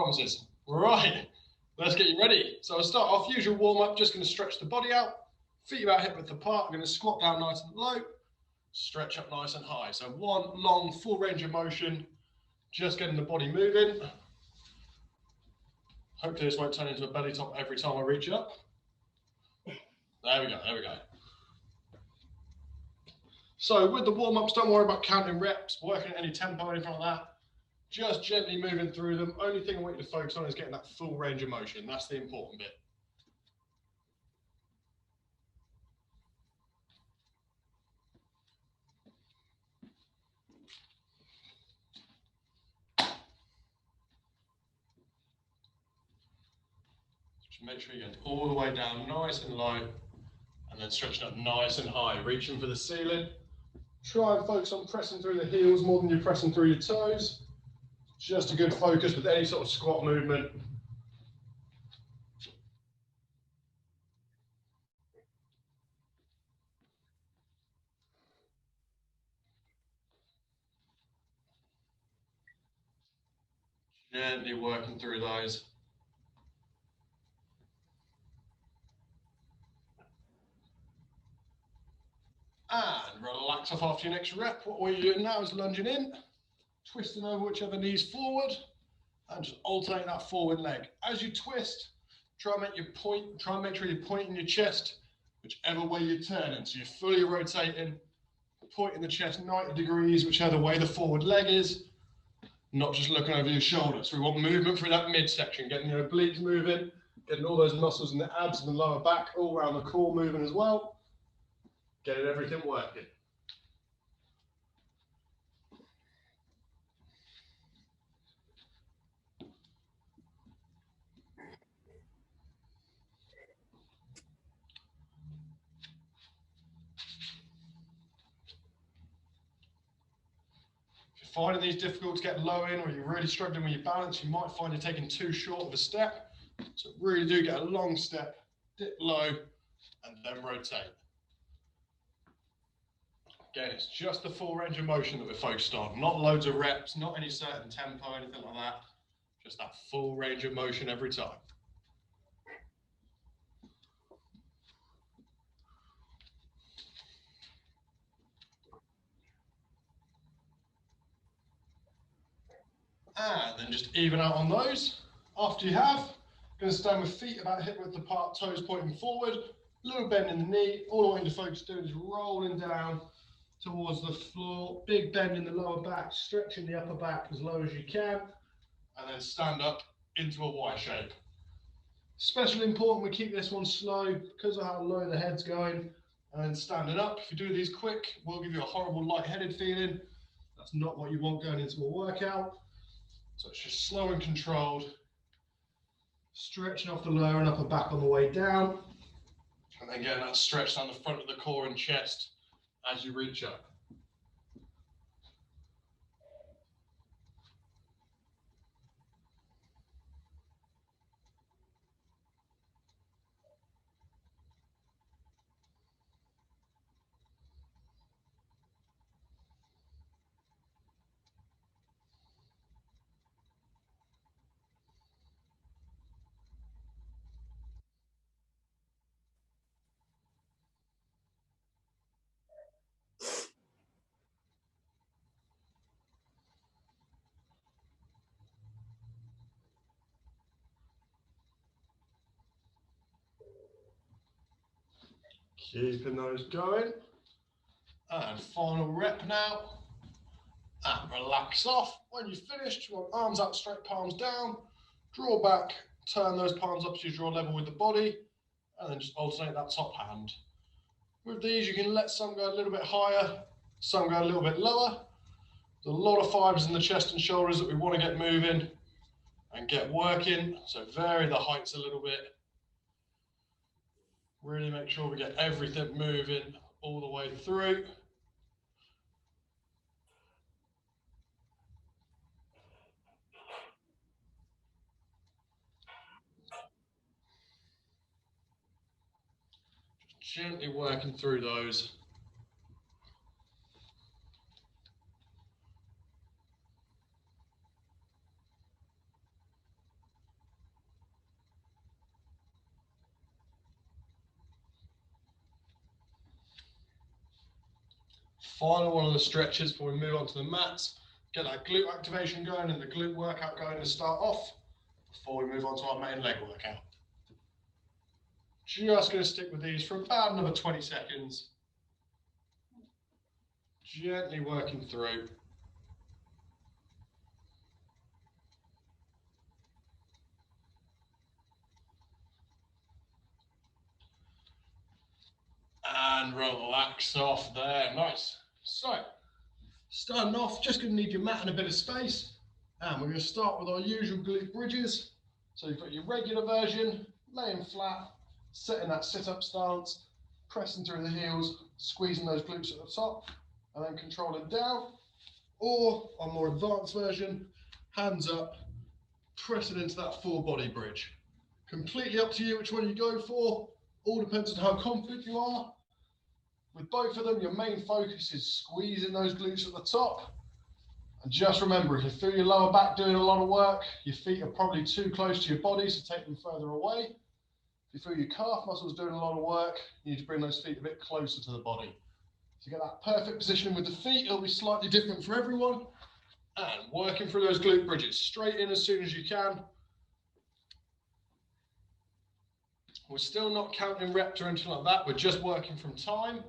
promises. Right, let's get you ready. So I'll start off, usual warm-up, just going to stretch the body out, feet about hip width apart. I'm going to squat down nice and low, stretch up nice and high. So one long, full range of motion, just getting the body moving. Hopefully this won't turn into a belly top every time I reach up. There we go, there we go. So with the warm-ups, don't worry about counting reps, working at any tempo or anything like that. Just gently moving through them. Only thing I want you to focus on is getting that full range of motion. That's the important bit. Just make sure you get all the way down nice and low, and then stretching up nice and high, reaching for the ceiling. Try and focus on pressing through the heels more than you're pressing through your toes. Just a good focus with any sort of squat movement. Gently working through those. And relax off after your next rep. What we're doing now is lunging in, twisting over whichever knee's forward, and just alternating that forward leg. As you twist, try and make sure you're pointing your chest whichever way you're turning. So you're fully rotating, pointing the chest 90 degrees, whichever way the forward leg is, not just looking over your shoulder. So we want movement through that midsection, getting your obliques moving, getting all those muscles in the abs and the lower back, all around the core moving as well. Getting everything working. If you're finding these difficult to get low in, or you're really struggling with your balance, you might find you're taking too short of a step. So really do get a long step, dip low, and then rotate. Again, it's just the full range of motion that we're focused on, not loads of reps, not any certain tempo, anything like that. Just that full range of motion every time. And then just even out on those. After you have, going to stand with feet about hip width apart, toes pointing forward, little bend in the knee. All I want you to focus doing is rolling down towards the floor, big bend in the lower back, stretching the upper back as low as you can, and then stand up into a Y shape. Especially important we keep this one slow because of how low the head's going, and then standing up. If you do these quick, will give you a horrible lightheaded feeling. That's not what you want going into a workout. So it's just slow and controlled, stretching off the lower and upper back on the way down, and then getting that stretch down the front of the core and chest as you reach up. Keeping those going. And final rep now. And relax off. When you've finished, you want arms up, straight palms down. Draw back, turn those palms up so you draw level with the body. And then just alternate that top hand. With these, you can let some go a little bit higher, some go a little bit lower. There's a lot of fibers in the chest and shoulders that we want to get moving and get working. So vary the heights a little bit. Really make sure we get everything moving all the way through. Just gently working through those. Final one of the stretches before we move on to the mats. Get that glute activation going and the glute workout going to start off before we move on to our main leg workout. Just going to stick with these for about another 20 seconds. Gently working through. And relax off there. Nice. So, starting off, just going to need your mat and a bit of space. And we're going to start with our usual glute bridges. So you've got your regular version, laying flat, setting that sit-up stance, pressing through the heels, squeezing those glutes at the top, and then controlling down. Or our more advanced version, hands up, pressing into that full body bridge. Completely up to you which one you go for. All depends on how confident you are. With both of them, your main focus is squeezing those glutes at the top. And just remember, if you feel your lower back doing a lot of work, your feet are probably too close to your body, so take them further away. If you feel your calf muscles doing a lot of work, you need to bring those feet a bit closer to the body. To get that perfect positioning with the feet, it'll be slightly different for everyone. And working through those glute bridges, straight in as soon as you can. We're still not counting reps or anything like that, we're just working from time.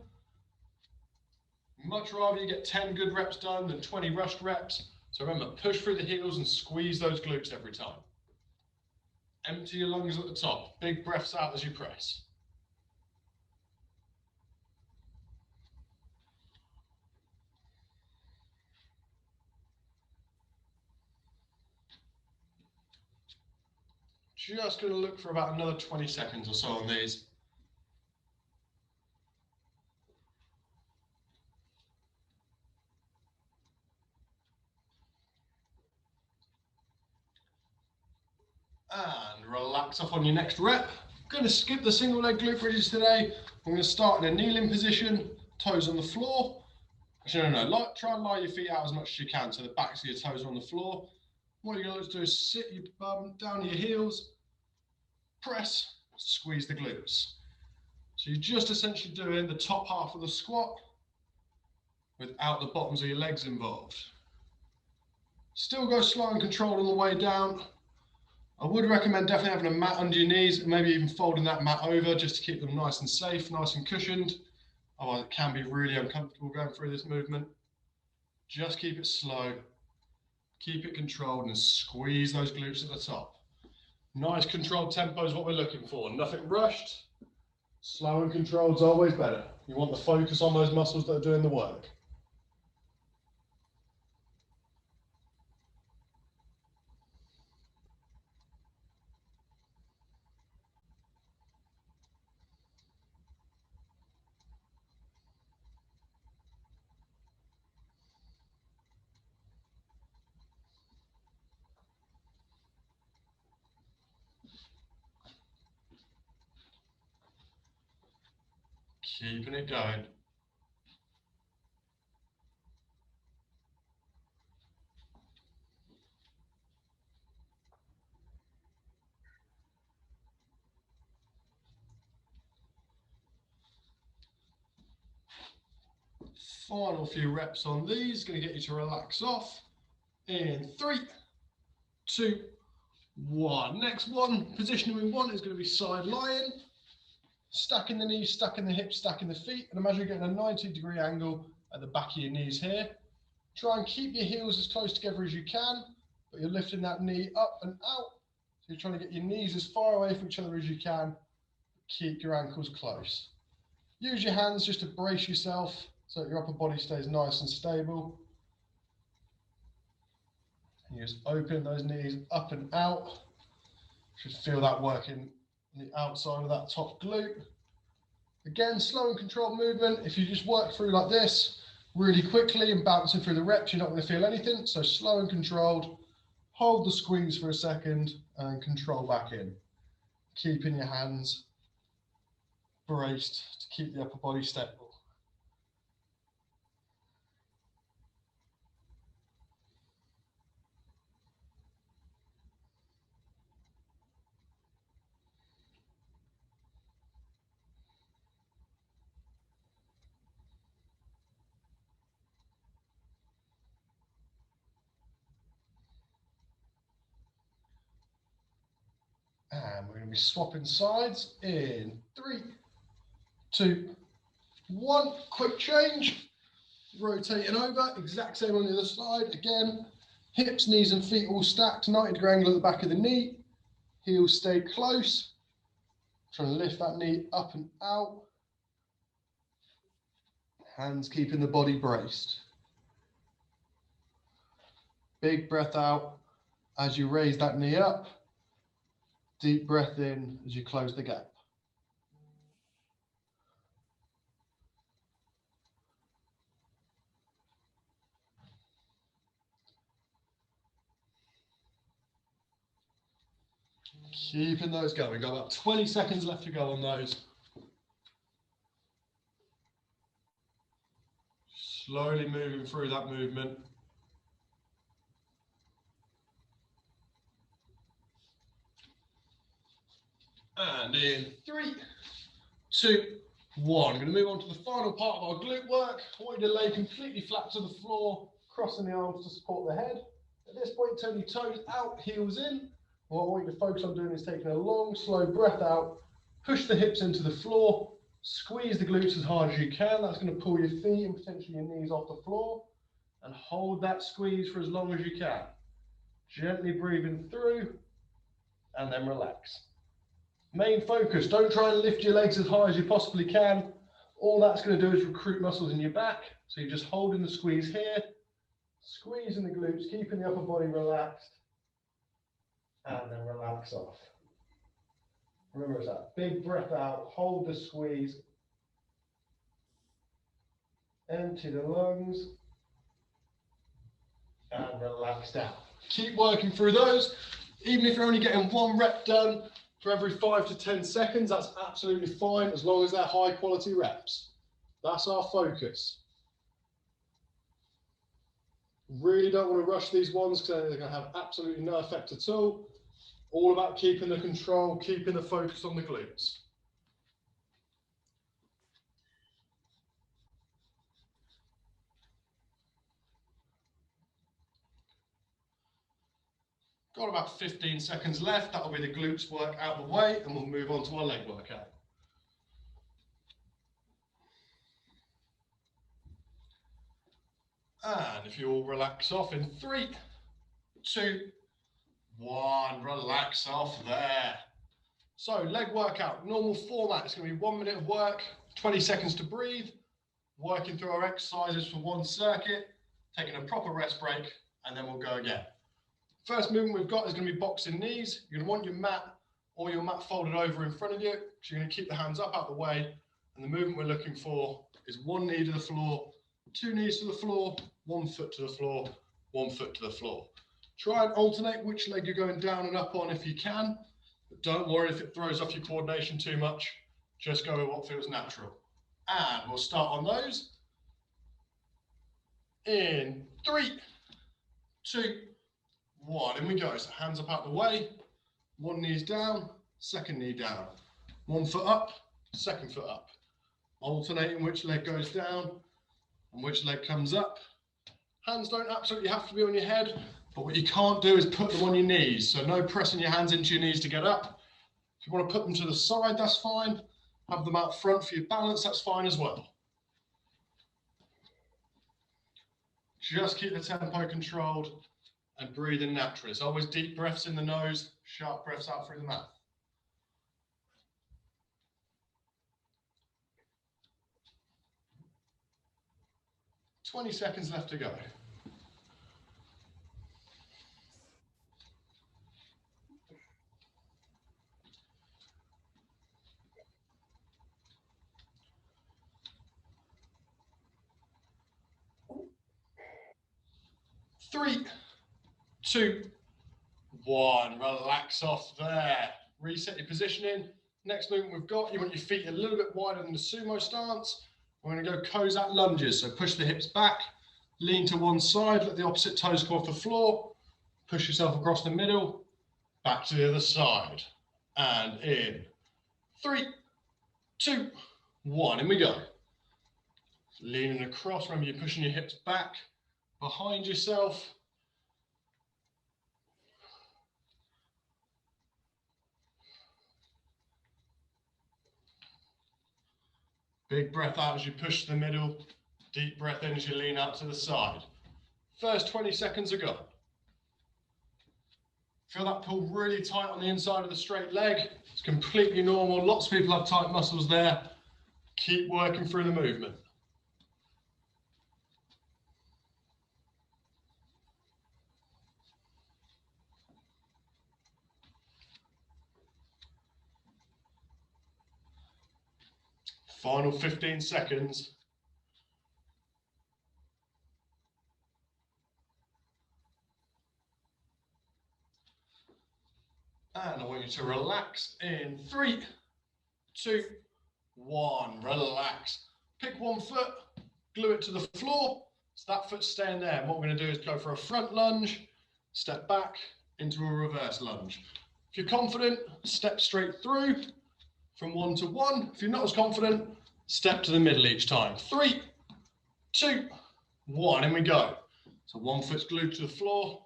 Much rather you get 10 good reps done than 20 rushed reps. So remember, push through the heels and squeeze those glutes every time. Empty your lungs at the top. Big breaths out as you press. Just going to look for about another 20 seconds or so on these. And relax off on your next rep. I'm going to skip the single leg glute bridges today. I'm going to start in a kneeling position, toes on the floor. Actually, no, try and lie your feet out as much as you can so the backs of your toes are on the floor. What you're going to do is sit your bum down your heels, press, squeeze the glutes. So you're just essentially doing the top half of the squat without the bottoms of your legs involved. Still go slow and controlled on the way down. I would recommend definitely having a mat under your knees and maybe even folding that mat over just to keep them nice and safe, nice and cushioned. Otherwise it can be really uncomfortable going through this movement. Just keep it slow, keep it controlled and squeeze those glutes at the top. Nice controlled tempo is what we're looking for. Nothing rushed. Slow and controlled is always better. You want the focus on those muscles that are doing the work. Keeping it going. Final few reps on these, going to get you to relax off. In 3, 2, 1. Next one, position we want is going to be side lying. Stacking the knees, stacking the hips, stacking the feet. And imagine you're getting a 90-degree angle at the back of your knees here. Try and keep your heels as close together as you can, but you're lifting that knee up and out. So you're trying to get your knees as far away from each other as you can. Keep your ankles close. Use your hands just to brace yourself so that your upper body stays nice and stable. And you just open those knees up and out. You should feel that working on the outside of that top glute. Again, slow and controlled movement. If you just work through like this really quickly and bouncing through the reps, you're not going to feel anything. So slow and controlled. Hold the squeeze for a second and control back in. Keeping your hands braced to keep the upper body stable. And we're going to be swapping sides in 3, 2, 1. Quick change. Rotating over. Exact same on the other side. Again, hips, knees and feet all stacked. 90-degree angle at the back of the knee. Heels stay close. Trying to lift that knee up and out. Hands keeping the body braced. Big breath out as you raise that knee up. Deep breath in as you close the gap. Keeping those going. We've got about 20 seconds left to go on those. Slowly moving through that movement. And in 3, 2, 1. We're going to move on to the final part of our glute work. I want you to lay completely flat to the floor, crossing the arms to support the head. At this point, turn your toes out, heels in. What I want you to focus on doing is taking a long, slow breath out, push the hips into the floor, squeeze the glutes as hard as you can. That's going to pull your feet and potentially your knees off the floor, and hold that squeeze for as long as you can. Gently breathing through, and then relax. Main focus, don't try and lift your legs as high as you possibly can. All that's going to do is recruit muscles in your back. So you're just holding the squeeze here, squeezing the glutes, keeping the upper body relaxed, and then relax off. Remember, it's that big breath out, hold the squeeze, empty the lungs, and relax down. Keep working through those. Even if you're only getting 1 rep done for every 5 to 10 seconds, that's absolutely fine, as long as they're high quality reps. That's our focus. Really don't want to rush these ones because they're going to have absolutely no effect at all. All about keeping the control, keeping the focus on the glutes. Got about 15 seconds left. That'll be the glutes work out of the way, and we'll move on to our leg workout. And if you all relax off in 3, 2, 1, relax off there. So leg workout, normal format. It's going to be 1 minute of work, 20 seconds to breathe, working through our exercises for 1 circuit, taking a proper rest break, and then we'll go again. First movement we've got is going to be boxing knees. You're going to want your mat or your mat folded over in front of you. So you're going to keep the hands up out the way. And the movement we're looking for is 1 knee to the floor, 2 knees to the floor, 1 foot to the floor, 1 foot to the floor. Try and alternate which leg you're going down and up on if you can. But don't worry if it throws off your coordination too much. Just go with what feels natural. And we'll start on those. In 3, 2, 1, in we go. So hands up out the way, 1 knee's down, 2nd knee down, 1 foot up, 2nd foot up. Alternating which leg goes down and which leg comes up. Hands don't absolutely have to be on your head, but what you can't do is put them on your knees. So no pressing your hands into your knees to get up. If you want to put them to the side, that's fine. Have them out front for your balance, that's fine as well. Just keep the tempo controlled and breathing naturally. It's always deep breaths in the nose, sharp breaths out through the mouth. "20 seconds left to go. Three, 2, 1. Relax off there. Reset your positioning. Next movement we've got, you want your feet a little bit wider than the sumo stance. We're going to go Cossack lunges. So push the hips back, lean to one side, let the opposite toes come off the floor. Push yourself across the middle, back to the other side. And in 3, 2, 1. In we go. Leaning across. Remember, you're pushing your hips back, behind yourself. Big breath out as you push to the middle. Deep breath in as you lean out to the side. First 20 seconds ago. Feel that pull really tight on the inside of the straight leg. It's completely normal. Lots of people have tight muscles there. Keep working through the movement. Final 15 seconds. And I want you to relax in 3, 2, 1. Relax. Pick one foot, glue it to the floor. So that foot's staying there. And what we're going to do is go for a front lunge, step back into a reverse lunge. If you're confident, step straight through from 1 to 1. If you're not as confident, step to the middle each time. 3, 2, 1, and we go. So one foot's glued to the floor,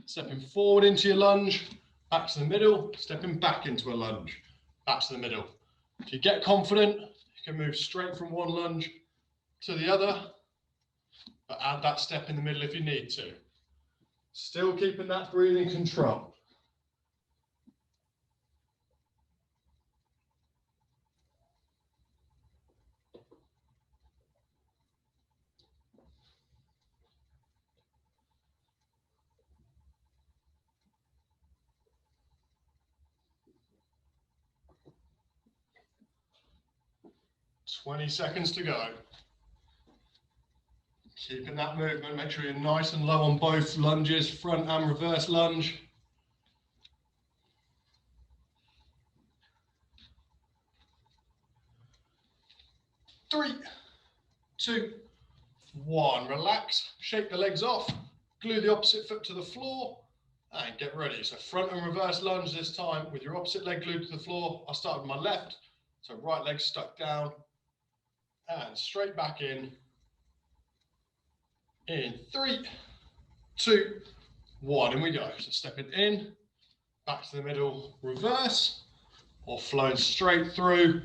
stepping forward into your lunge, back to the middle, stepping back into a lunge, back to the middle. If you get confident, you can move straight from one lunge to the other, but add that step in the middle if you need to. Still keeping that breathing control. "20 seconds to go." Keeping that movement, make sure you're nice and low on both lunges, front and reverse lunge. Three, 2, 1. Relax, shake the legs off, glue the opposite foot to the floor, and get ready. So front and reverse lunge this time with your opposite leg glued to the floor. I'll start with my left, so right leg stuck down, and straight back in. In 3, 2, 1, and we go. So stepping in, back to the middle, reverse, or flowing straight through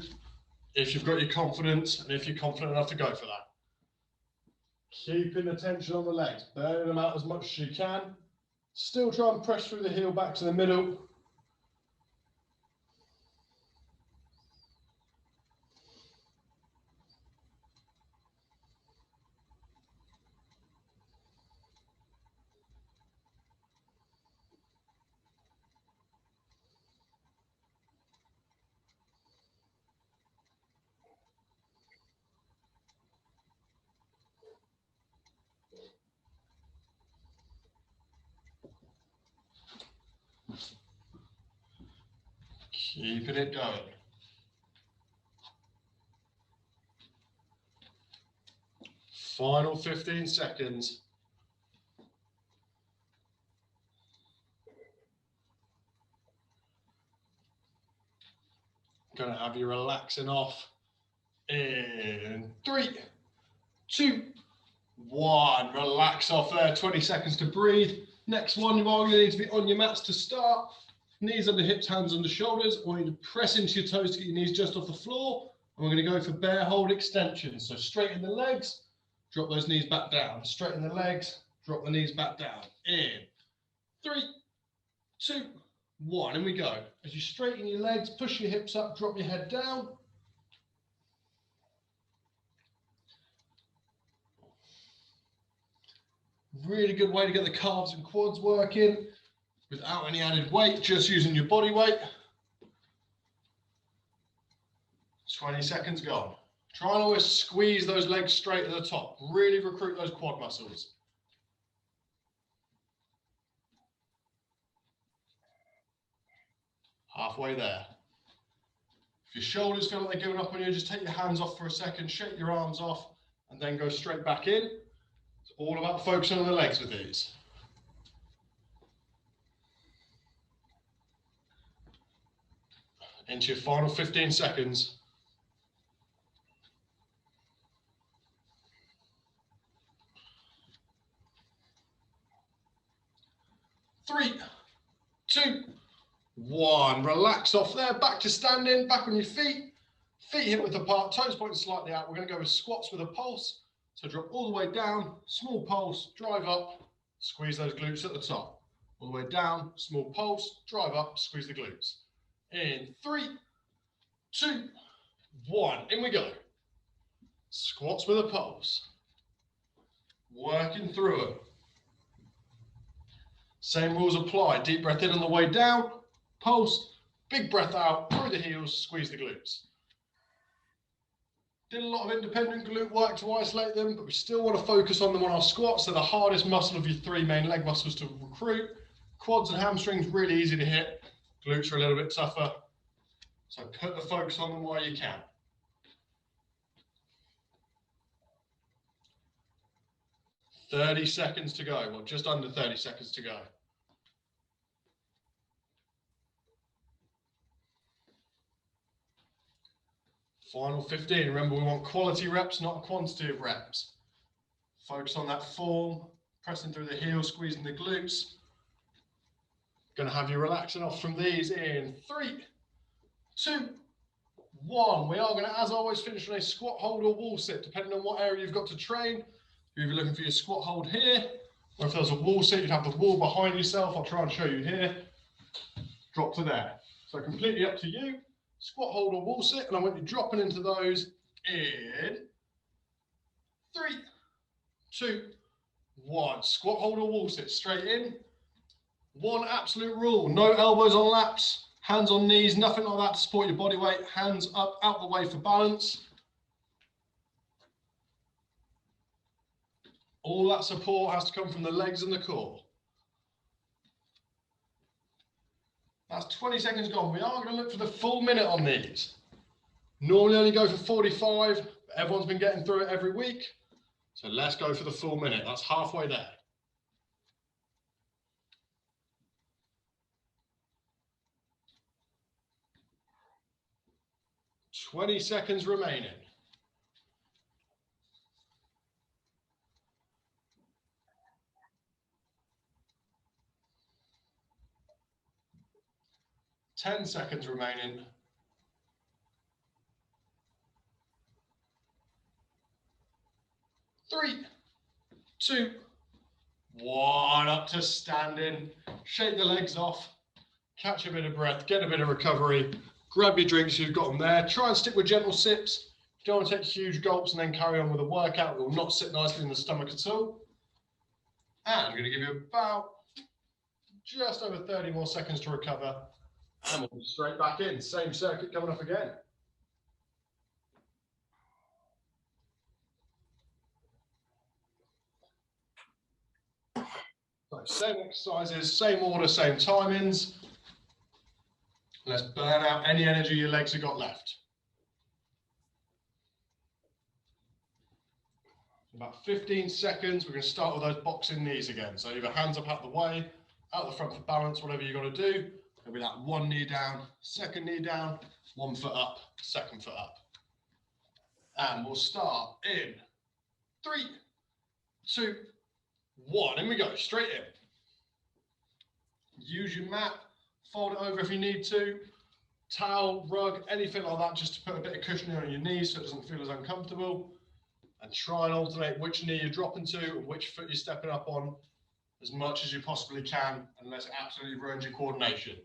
if you've got your confidence and if you're confident enough to go for that. Keeping the tension on the legs, burning them out as much as you can. Still try and press through the heel back to the middle. Keeping it going. Final 15 seconds. Gonna have you relaxing off in 3, 2, 1. Relax off there, 20 seconds to breathe. Next one, you are going to need to be on your mats to start. Knees under hips, hands under shoulders. I want you to press into your toes to get your knees just off the floor. And we're going to go for bear hold extensions. So straighten the legs, drop those knees back down. Straighten the legs, drop the knees back down. In 3, 2, 1, and we go. As you straighten your legs, push your hips up, drop your head down. Really good way to get the calves and quads working without any added weight, just using your body weight. 20 seconds gone. Try and always squeeze those legs straight at the top. Really recruit those quad muscles. Halfway there. If your shoulders feel like they're giving up on you, just take your hands off for a second, shake your arms off, and then go straight back in. It's all about focusing on the legs with these. Into your final 15 seconds. 3, 2, 1. Relax off there, back to standing, back on your feet. Feet hip width apart, toes pointing slightly out. We're going to go with squats with a pulse. So drop all the way down, small pulse, drive up, squeeze those glutes at the top. All the way down, small pulse, drive up, squeeze the glutes. In 3, 2, 1, in we go. Squats with a pulse. Working through them. Same rules apply. Deep breath in on the way down, pulse, big breath out, through the heels, squeeze the glutes. Did a lot of independent glute work to isolate them, but we still want to focus on them on our squats. They're the hardest muscle of your 3 main leg muscles to recruit. Quads and hamstrings really easy to hit. Glutes are a little bit tougher. So put the focus on them while you can. "30 seconds to go," well, just under 30 seconds to go. Final 15. Remember, we want quality reps, not a quantity of reps. Focus on that form, pressing through the heels, squeezing the glutes. Going to have you relaxing off from these in 3, 2, 1. We are going to, as always, finish on a squat hold or wall sit, depending on what area you've got to train. If you're looking for your squat hold here, or if there's a wall sit, you'd have the wall behind yourself. I'll try and show you here. Drop to there. So completely up to you. Squat hold or wall sit, and I want you dropping into those in 3, 2, 1. Squat hold or wall sit, straight in. One absolute rule: no elbows on laps, hands on knees, nothing like that to support your body weight. Hands up, out the way for balance. All that support has to come from the legs and the core. That's 20 seconds gone. We are going to look for the full minute on these. Normally only go for 45, but everyone's been getting through it every week. So let's go for the full minute. That's halfway there. 20 seconds remaining. Ten seconds remaining. 3, 2, 1. Up to standing. Shake the legs off. Catch a bit of breath. Get a bit of recovery. Grab your drinks, you've got them there. Try and stick with gentle sips. You don't want to take huge gulps and then carry on with a workout. It will not sit nicely in the stomach at all. And I'm going to give you about just over 30 more seconds to recover. And we'll be straight back in. Same circuit coming up again. So same exercises, same order, same timings. Let's burn out any energy your legs have got left. About 15 seconds, we're going to start with those boxing knees again. So either hands up out the way, out the front for balance, whatever you've got to do. It'll be that one knee down, second knee down, 1 foot up, second foot up. And we'll start in 3, 2, 1. In we go, straight in. Use your mat, fold it over if you need to. Towel, rug, anything like that, just to put a bit of cushioning on your knees so it doesn't feel as uncomfortable. And try and alternate which knee you're dropping to and which foot you're stepping up on as much as you possibly can, unless it absolutely ruins your coordination.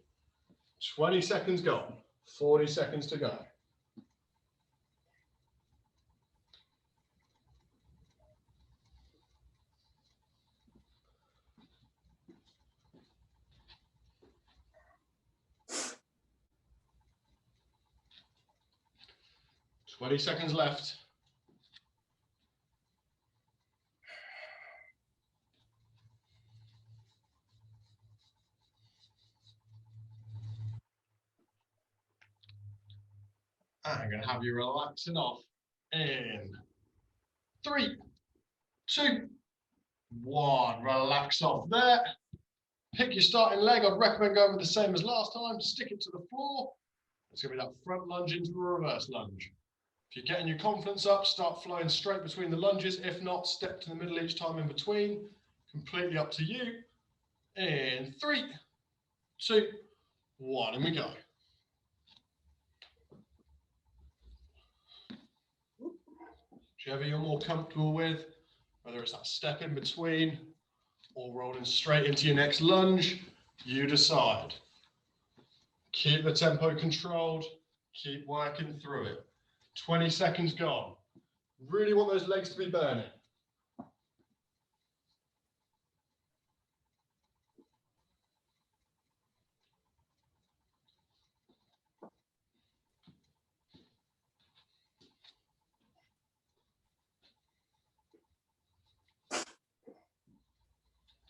20 seconds gone, 40 seconds to go. Twenty seconds left. And I'm going to have you relaxing off in 3, 2, 1. Relax off there. Pick your starting leg. I'd recommend going with the same as last time. Stick it to the floor. It's going to be that front lunge into a reverse lunge. If you're getting your confidence up, start flowing straight between the lunges. If not, step to the middle each time in between. Completely up to you. In 3, 2, 1. And we go. whichever you're more comfortable with, whether it's that step in between or rolling straight into your next lunge, you decide. Keep the tempo controlled, keep working through it. 20 seconds gone. Really want those legs to be burning.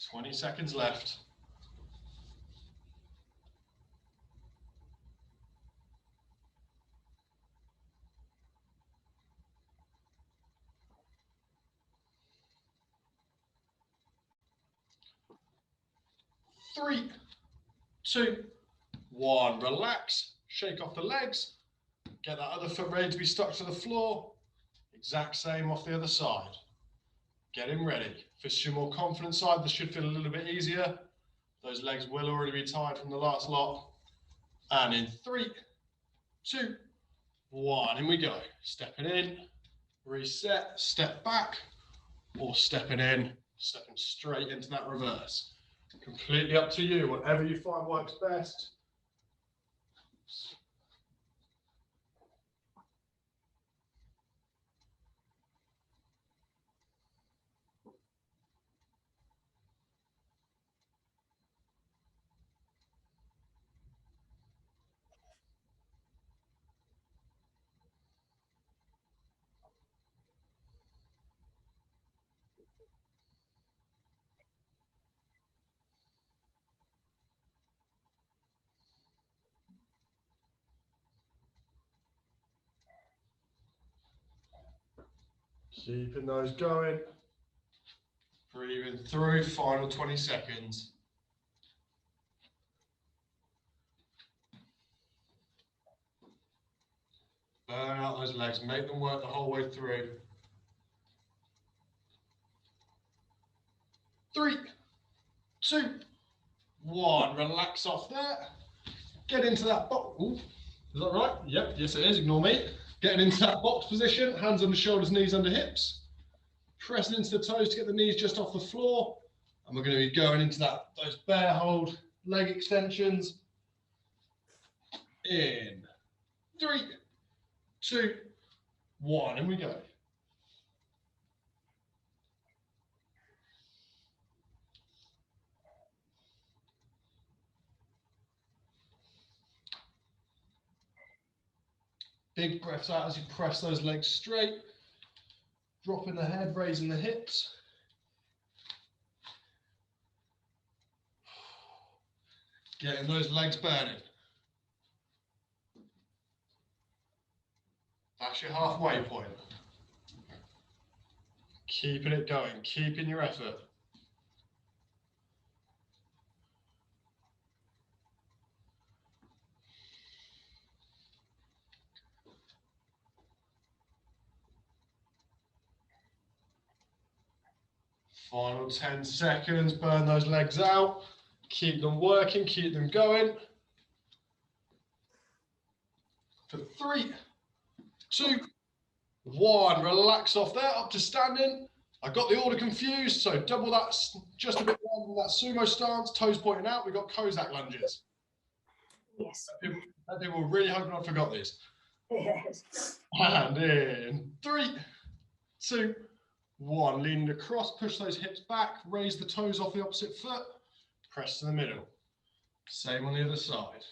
Twenty seconds left. Three, two, one. Relax, shake off the legs. Get that other foot ready to be stuck to the floor. Exact same off the other side. Getting ready. If it's your more confident side, this should feel a little bit easier. Those legs will already be tired from the last lot. And in 3, 2, 1, in we go. Stepping in, reset, step back, or stepping in, stepping straight into that reverse. Completely up to you, whatever you find works best. Keeping those going. Breathing through, final 20 seconds. Burn out those legs, make them work the whole way through. 3, 2, 1. Relax off there. Get into that box. Ooh, is that right? Yep, yes it is, ignore me. Getting into that box position, hands on the shoulders, knees under hips. Pressing into the toes to get the knees just off the floor. And we're going to be going into those bear hold leg extensions. In 3, 2, 1, and we go. Big breaths out as you press those legs straight. Dropping the head, raising the hips. Getting those legs burning. That's your halfway point. Keeping it going, keeping your effort. Final 10 seconds, burn those legs out. Keep them working, keep them going. For 3, 2, 1. Relax off there, up to standing. I got the order confused, so double that, just a bit longer than that sumo stance, toes pointing out. We've got Cossack lunges. Yes. People were really hoping I forgot these. Yes. And in 3, 2, 1. Leaning across, push those hips back, raise the toes off the opposite foot, press to the middle. Same on the other side.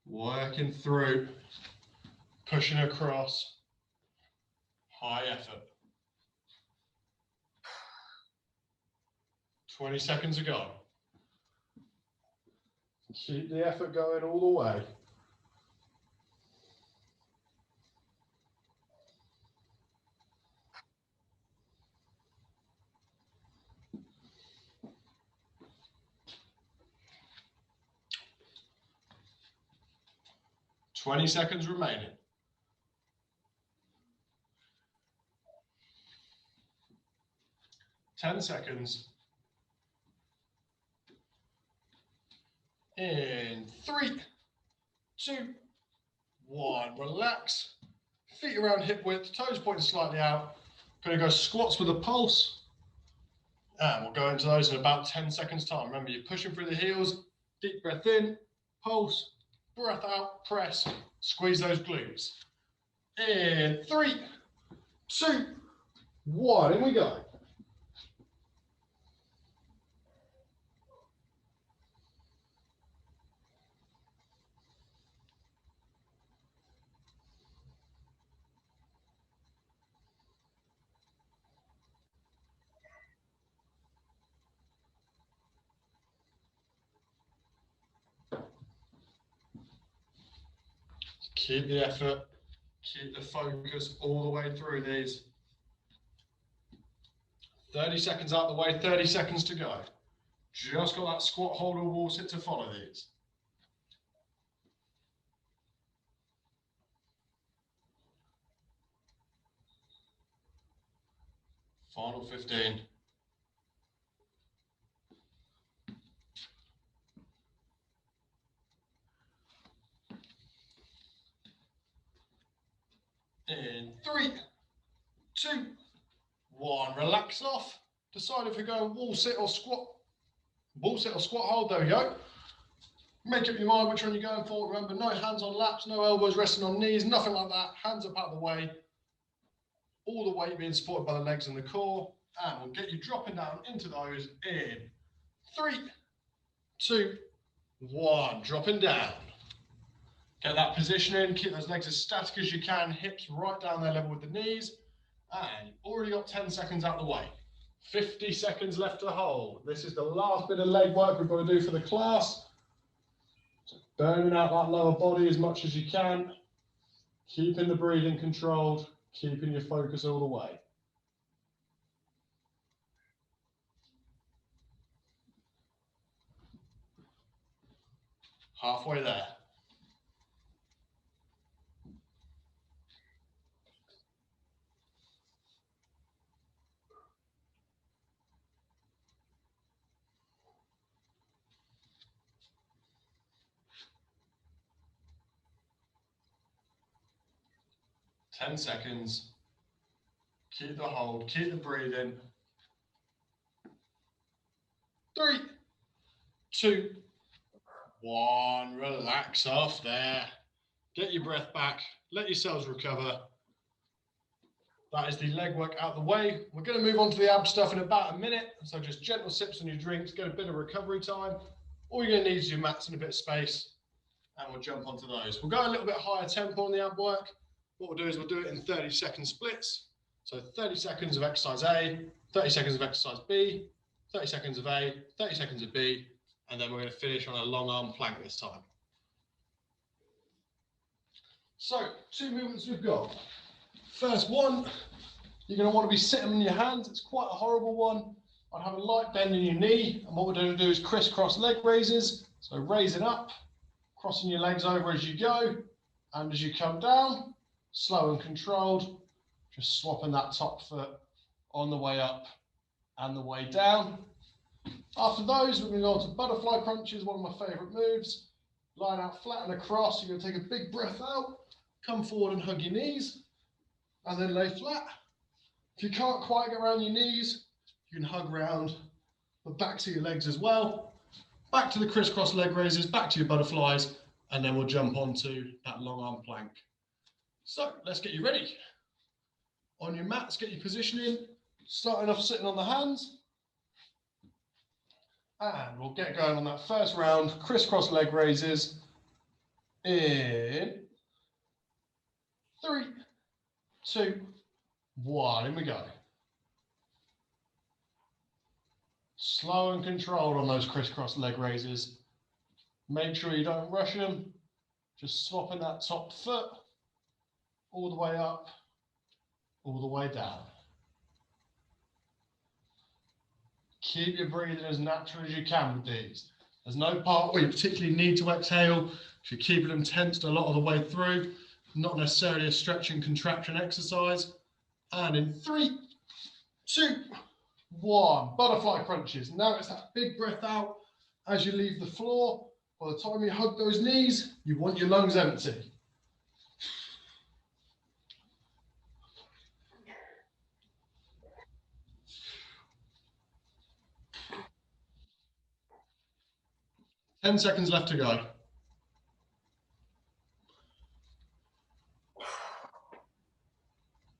Working through, pushing across, high effort. 20 seconds to go. Keep the effort going all the way. Twenty seconds remaining. 10 seconds. In 3, 2, 1. Relax. Feet around hip width, toes pointing slightly out. Going to go squats with a pulse. And we'll go into those in about 10 seconds time. Remember, you're pushing through the heels. Deep breath in, pulse, breath out, press, squeeze those glutes. In 3, 2, 1, in we go. Keep the effort, keep the focus all the way through these. 30 seconds out the way, 30 seconds to go. Just got that squat, hold, or wall sit to follow these. Final 15. In 3, 2, 1. Relax off. Decide if you're going wall sit or squat. Wall sit or squat hold. There we go. Make up your mind which one you're going for. Remember, no hands on laps, no elbows resting on knees, nothing like that. Hands up out of the way. All the weight being supported by the legs and the core. And we'll get you dropping down into those in 3, 2, 1. Dropping down. Get that position in, keep those legs as static as you can, hips right down there level with the knees. And you've already got 10 seconds out the way. 50 seconds left to hold. This is the last bit of leg work we've got to do for the class. So burning out that lower body as much as you can. Keeping the breathing controlled, keeping your focus all the way. Halfway there. Ten seconds. Keep the hold, keep the breathing. 3, 2, 1. Relax off there. Get your breath back. Let yourselves recover. That is the leg work out the way. We're going to move on to the ab stuff in about a minute. So just gentle sips on your drinks, get a bit of recovery time. All you're going to need is your mats and a bit of space. And we'll jump onto those. We'll go a little bit higher tempo on the ab work. What we'll do is we'll do it in 30-second splits. So 30 seconds of exercise A, 30 seconds of exercise B, 30 seconds of A, 30 seconds of B, and then we're going to finish on a long arm plank this time. So 2 movements we've got. First one, you're going to want to be sitting on your hands. It's quite a horrible one. I'd have a light bend in your knee, and what we're going to do is crisscross leg raises. So raising up, crossing your legs over as you go, and as you come down, slow and controlled, just swapping that top foot on the way up and the way down. After those, we're going to go on to butterfly crunches, one of my favourite moves. Line out flat and across. You're going to take a big breath out, come forward and hug your knees, and then lay flat. If you can't quite get around your knees, you can hug around the backs of your legs as well. Back to the crisscross leg raises, back to your butterflies, and then we'll jump onto that long arm plank. So let's get you ready. On your mats, get your position in, starting off sitting on the hands. And we'll get going on that first round, crisscross leg raises in 3, 2, 1, in we go. Slow and controlled on those crisscross leg raises. Make sure you don't rush them. Just swapping that top foot all the way up, all the way down. Keep your breathing as natural as you can with these. There's no part where you particularly need to exhale. If you're keeping them tensed a lot of the way through, not necessarily a stretch and contraction exercise. And in 3, 2, 1, butterfly crunches. Now it's that big breath out as you leave the floor. By the time you hug those knees, you want your lungs empty. Ten seconds left to go.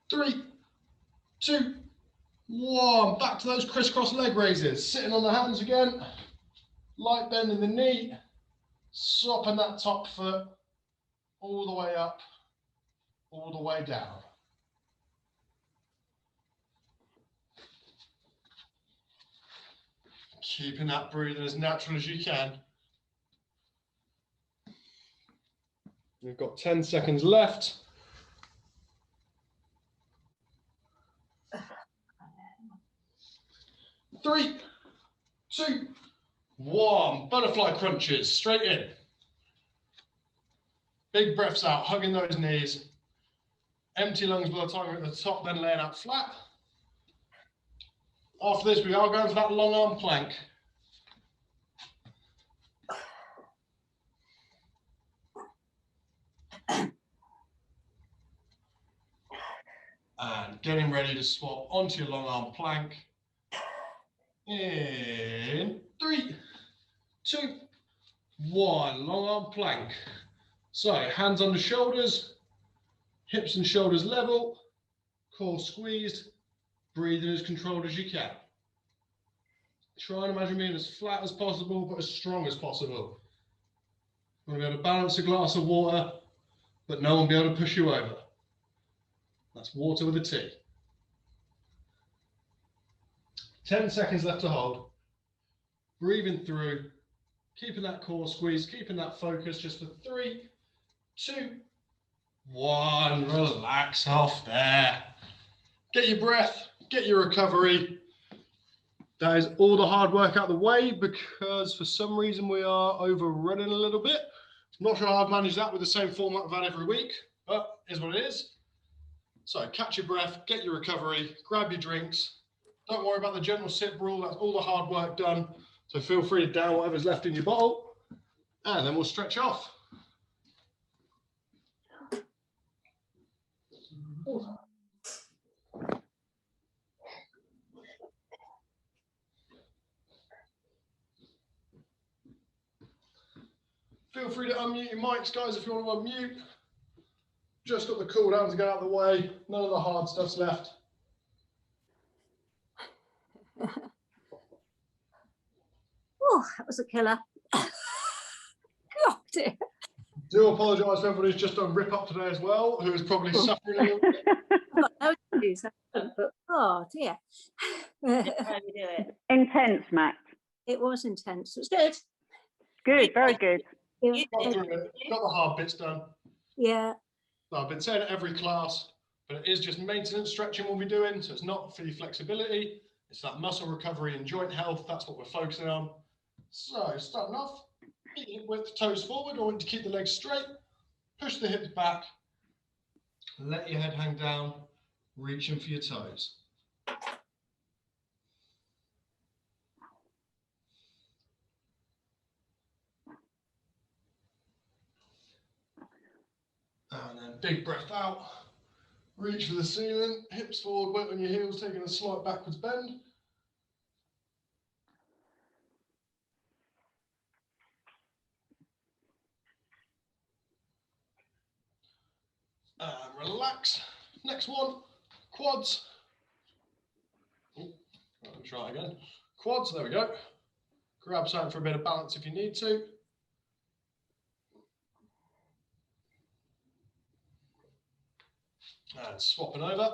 3, 2, 1. Back to those crisscross leg raises. Sitting on the hands again. Light bend in the knee. Swapping that top foot all the way up, all the way down. Keeping that breathing as natural as you can. You've got 10 seconds left. 3, 2, 1. Butterfly crunches, straight in. Big breaths out, hugging those knees. Empty lungs by the time you're at the top, then laying out flat. After this, we are going for that long arm plank. And getting ready to swap onto your long arm plank. In 3, 2, 1. Long arm plank. So hands on the shoulders, hips and shoulders level, core squeezed, breathing as controlled as you can. Try and imagine being as flat as possible, but as strong as possible. You want to be able to balance a glass of water, but no one be able to push you over. That's water with a T. 10 seconds left to hold. Breathing through, keeping that core squeeze, keeping that focus just for 3, 2, 1. Relax off there. Get your breath, get your recovery. That is all the hard work out of the way, because for some reason we are overrunning a little bit. Not sure how I've managed that with the same format I've had every week, but it is what it is. So catch your breath, get your recovery, grab your drinks. Don't worry about the gentle sip rule, that's all the hard work done. So feel free to down whatever's left in your bottle, and then we'll stretch off. Feel free to unmute your mics, guys, if you want to unmute. Just got the cool down to get out of the way. None of the hard stuff's left. Oh, that was a killer. God dear. Do apologise for everybody who's just done rip up today as well, who is probably suffering a little bit. I've got no excuse, but oh dear. How do you do it? Intense, Max. It was intense. It was good. Good, very good. Yeah. Got through it, got the hard bits done. Yeah. So I've been saying it every class, but it is just maintenance stretching we'll be doing, so it's not for your flexibility, it's that muscle recovery and joint health. That's what we're focusing on. So starting off, hip width, toes forward. I want you to keep the legs straight, push the hips back, let your head hang down, reaching for your toes. And then big breath out, reach for the ceiling, hips forward, weight on your heels, taking a slight backwards bend. And relax. Next one, quads. Oh, I'll try again. Quads, there we go. Grab something for a bit of balance if you need to. And swapping over.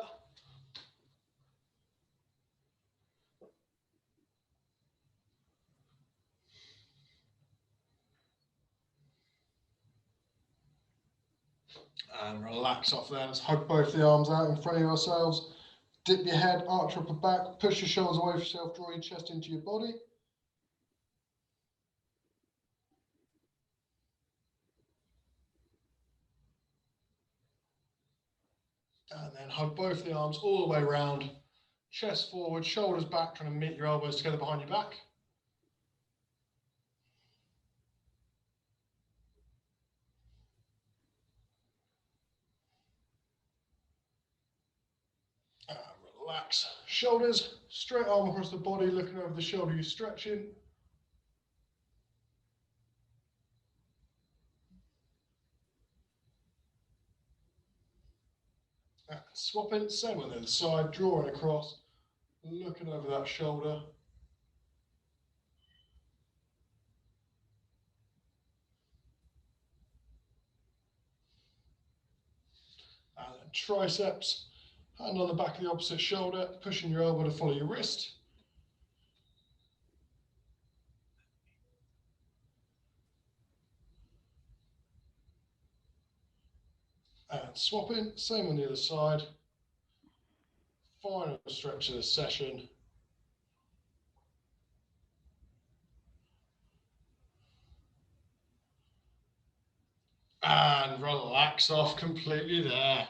And relax off there. Let's hug both the arms out in front of ourselves. Dip your head, arch your upper back, push your shoulders away from yourself, draw your chest into your body. And then hug both the arms all the way around, chest forward, shoulders back, trying to meet your elbows together behind your back. relax. Shoulders, straight arm across the body, looking over the shoulder, you're stretching. And swapping, same on the other side, drawing across, looking over that shoulder. And then triceps, hand on the back of the opposite shoulder, pushing your elbow to follow your wrist. And swapping, same on the other side. Final stretch of the session. And relax off completely there.